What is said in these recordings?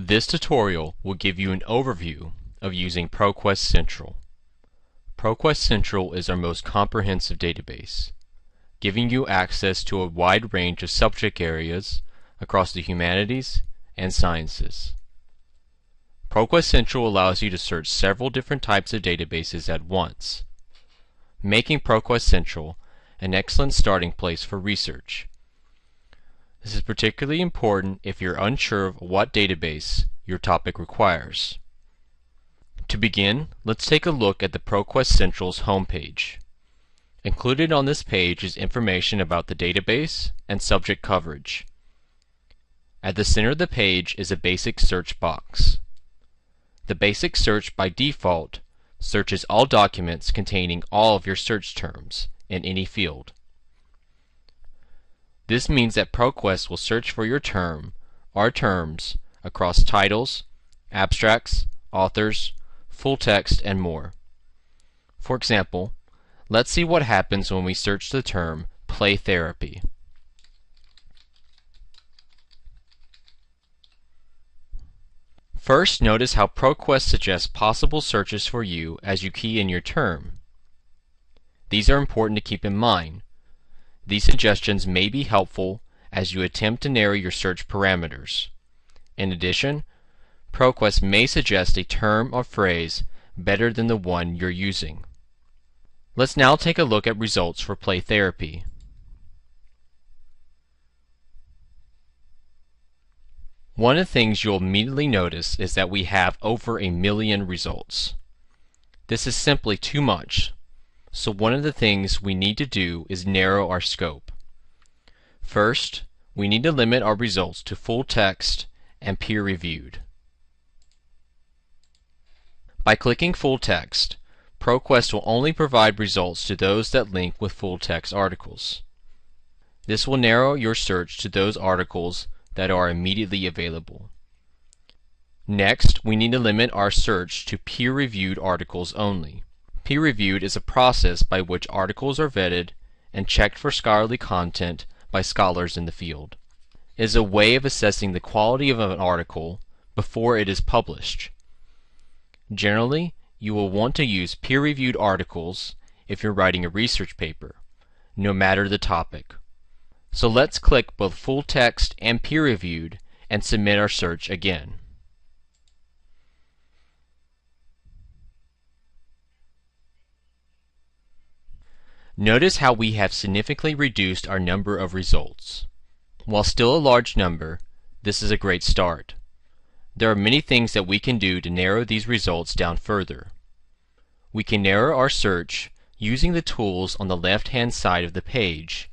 This tutorial will give you an overview of using ProQuest Central. ProQuest Central is our most comprehensive database, giving you access to a wide range of subject areas across the humanities and sciences. ProQuest Central allows you to search several different types of databases at once, making ProQuest Central an excellent starting place for research. This is particularly important if you're unsure of what database your topic requires. To begin, let's take a look at the ProQuest Central's homepage. Included on this page is information about the database and subject coverage. At the center of the page is a basic search box. The basic search by default searches all documents containing all of your search terms in any field. This means that ProQuest will search for your term or terms across titles, abstracts, authors, full text, and more. For example, let's see what happens when we search the term play therapy. First, notice how ProQuest suggests possible searches for you as you key in your term. These are important to keep in mind. These suggestions may be helpful as you attempt to narrow your search parameters. In addition, ProQuest may suggest a term or phrase better than the one you're using. Let's now take a look at results for play therapy. One of the things you'll immediately notice is that we have over 1 million results. This is simply too much. So one of the things we need to do is narrow our scope. First, we need to limit our results to full text and peer-reviewed. By clicking full text, ProQuest will only provide results to those that link with full text articles. This will narrow your search to those articles that are immediately available. Next, we need to limit our search to peer-reviewed articles only. Peer-reviewed is a process by which articles are vetted and checked for scholarly content by scholars in the field. It is a way of assessing the quality of an article before it is published. Generally, you will want to use peer-reviewed articles if you're writing a research paper, no matter the topic. So let's click both full text and peer-reviewed and submit our search again. Notice how we have significantly reduced our number of results. While still a large number, this is a great start. There are many things that we can do to narrow these results down further. We can narrow our search using the tools on the left-hand side of the page.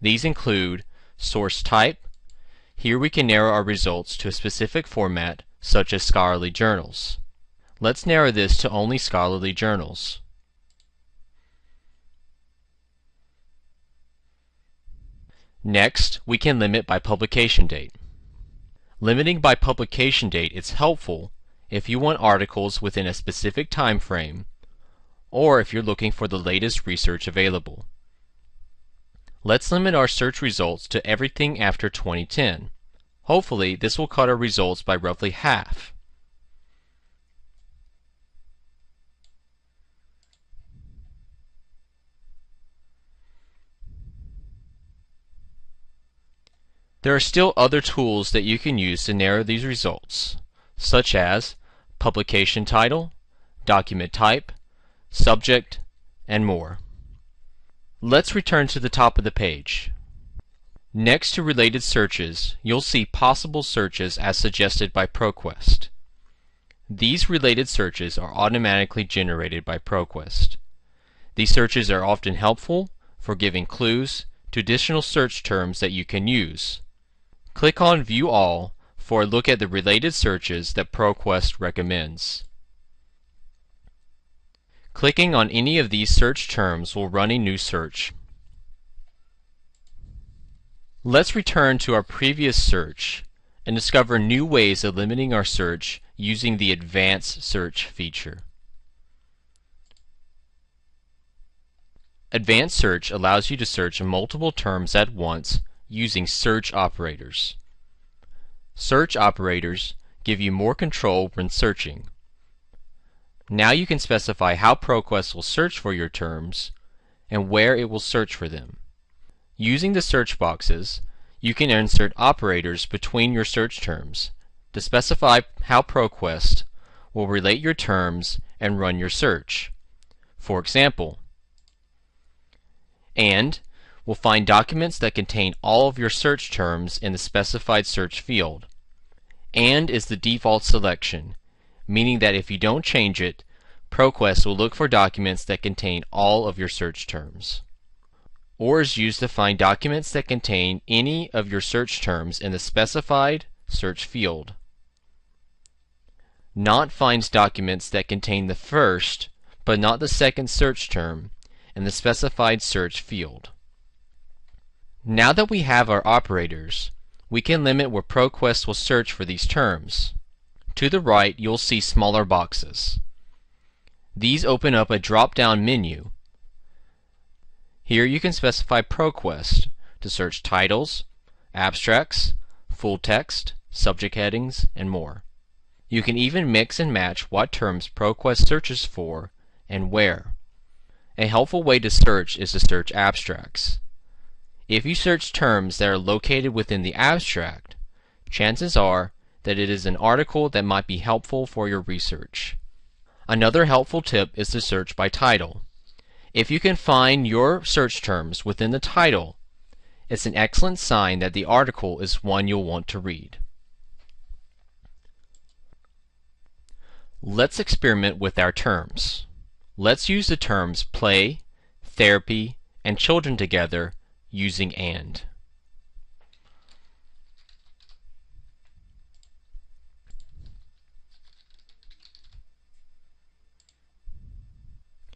These include source type. Here we can narrow our results to a specific format such as scholarly journals. Let's narrow this to only scholarly journals. Next, we can limit by publication date. Limiting by publication date is helpful if you want articles within a specific time frame or if you're looking for the latest research available. Let's limit our search results to everything after 2010. Hopefully, this will cut our results by roughly half. There are still other tools that you can use to narrow these results, such as publication title, document type, subject, and more. Let's return to the top of the page. Next to related searches, you'll see possible searches as suggested by ProQuest. These related searches are automatically generated by ProQuest. These searches are often helpful for giving clues to additional search terms that you can use. Click on View All for a look at the related searches that ProQuest recommends. Clicking on any of these search terms will run a new search. Let's return to our previous search and discover new ways of limiting our search using the Advanced Search feature. Advanced Search allows you to search multiple terms at once using search operators. Search operators give you more control when searching. Now you can specify how ProQuest will search for your terms and where it will search for them. Using the search boxes, you can insert operators between your search terms to specify how ProQuest will relate your terms and run your search. For example, and will find documents that contain all of your search terms in the specified search field. And is the default selection, meaning that if you don't change it, ProQuest will look for documents that contain all of your search terms. Or is used to find documents that contain any of your search terms in the specified search field. Not finds documents that contain the first but not the second search term in the specified search field. Now that we have our operators, we can limit where ProQuest will search for these terms. To the right, you'll see smaller boxes. These open up a drop-down menu. Here you can specify ProQuest to search titles, abstracts, full text, subject headings, and more. You can even mix and match what terms ProQuest searches for and where. A helpful way to search is to search abstracts. If you search terms that are located within the abstract, chances are that it is an article that might be helpful for your research. Another helpful tip is to search by title. If you can find your search terms within the title, it's an excellent sign that the article is one you'll want to read. Let's experiment with our terms. Let's use the terms play, therapy, and children together using AND.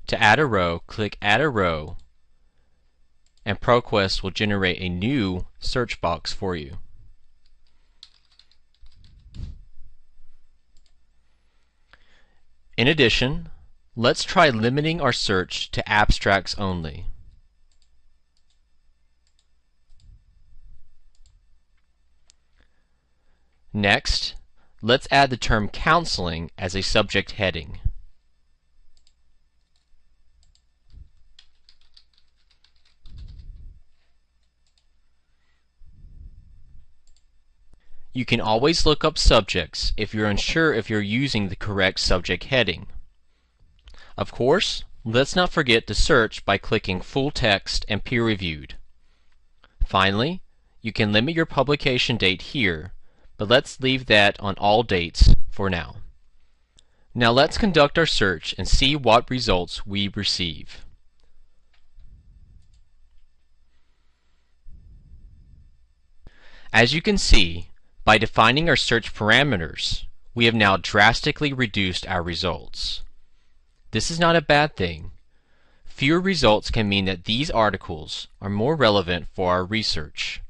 To add a row, click Add a Row, and ProQuest will generate a new search box for you. In addition, let's try limiting our search to abstracts only. Next, let's add the term counseling as a subject heading. You can always look up subjects if you're unsure if you're using the correct subject heading. Of course, let's not forget to search by clicking Full Text and Peer Reviewed. Finally, you can limit your publication date here, but let's leave that on all dates for now. Now let's conduct our search and see what results we receive. As you can see, by defining our search parameters, we have now drastically reduced our results. This is not a bad thing. Fewer results can mean that these articles are more relevant for our research.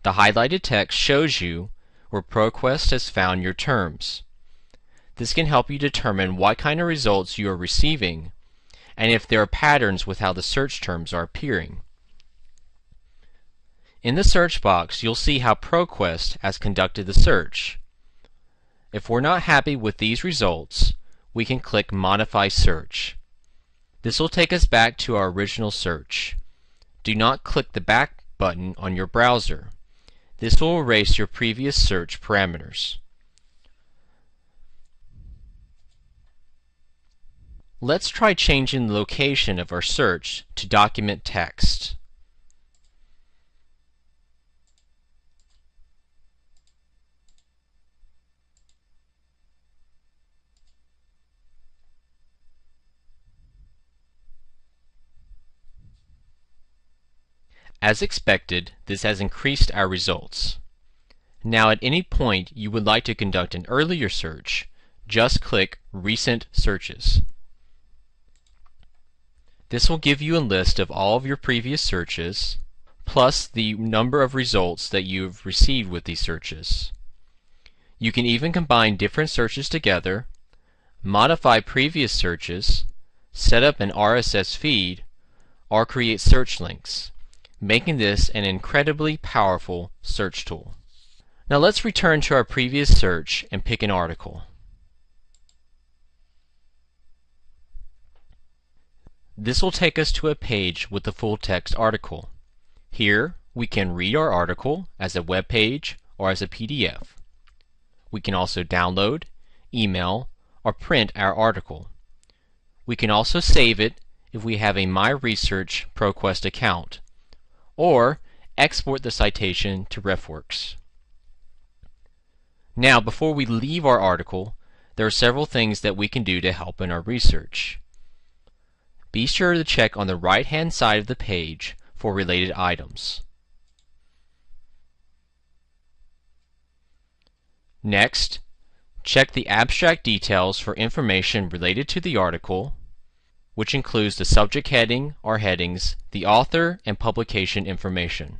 The highlighted text shows you where ProQuest has found your terms. This can help you determine what kind of results you are receiving and if there are patterns with how the search terms are appearing. In the search box, you'll see how ProQuest has conducted the search. If we're not happy with these results, we can click Modify Search. This will take us back to our original search. Do not click the back button on your browser. This will erase your previous search parameters. Let's try changing the location of our search to document text. As expected, this has increased our results. Now at any point you would like to conduct an earlier search, just click Recent Searches. This will give you a list of all of your previous searches, plus the number of results that you've received with these searches. You can even combine different searches together, modify previous searches, set up an RSS feed, or create search links, making this an incredibly powerful search tool. Now let's return to our previous search and pick an article. This will take us to a page with the full text article. Here we can read our article as a web page or as a PDF. We can also download, email, or print our article. We can also save it if we have a My Research ProQuest account, or export the citation to RefWorks. Now, before we leave our article, there are several things that we can do to help in our research. Be sure to check on the right-hand side of the page for related items. Next, check the abstract details for information related to the article, which includes the subject heading or headings, the author, and publication information.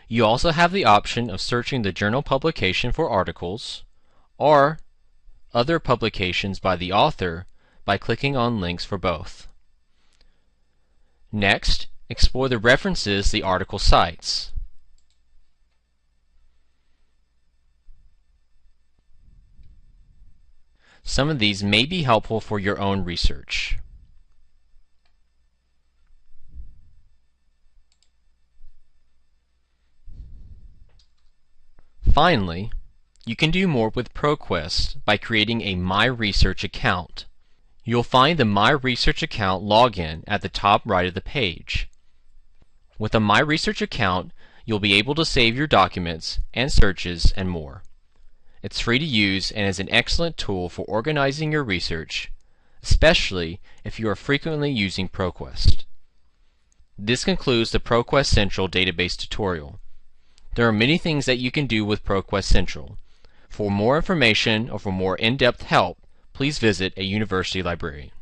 You also have the option of searching the journal publication for articles or other publications by the author by clicking on links for both. Next, explore the references the article cites. Some of these may be helpful for your own research. Finally, you can do more with ProQuest by creating a My Research account. You'll find the My Research account login at the top right of the page. With a My Research account, you'll be able to save your documents and searches and more. It's free to use and is an excellent tool for organizing your research, especially if you are frequently using ProQuest. This concludes the ProQuest Central database tutorial. There are many things that you can do with ProQuest Central. For more information or for more in-depth help, please visit a university librarian.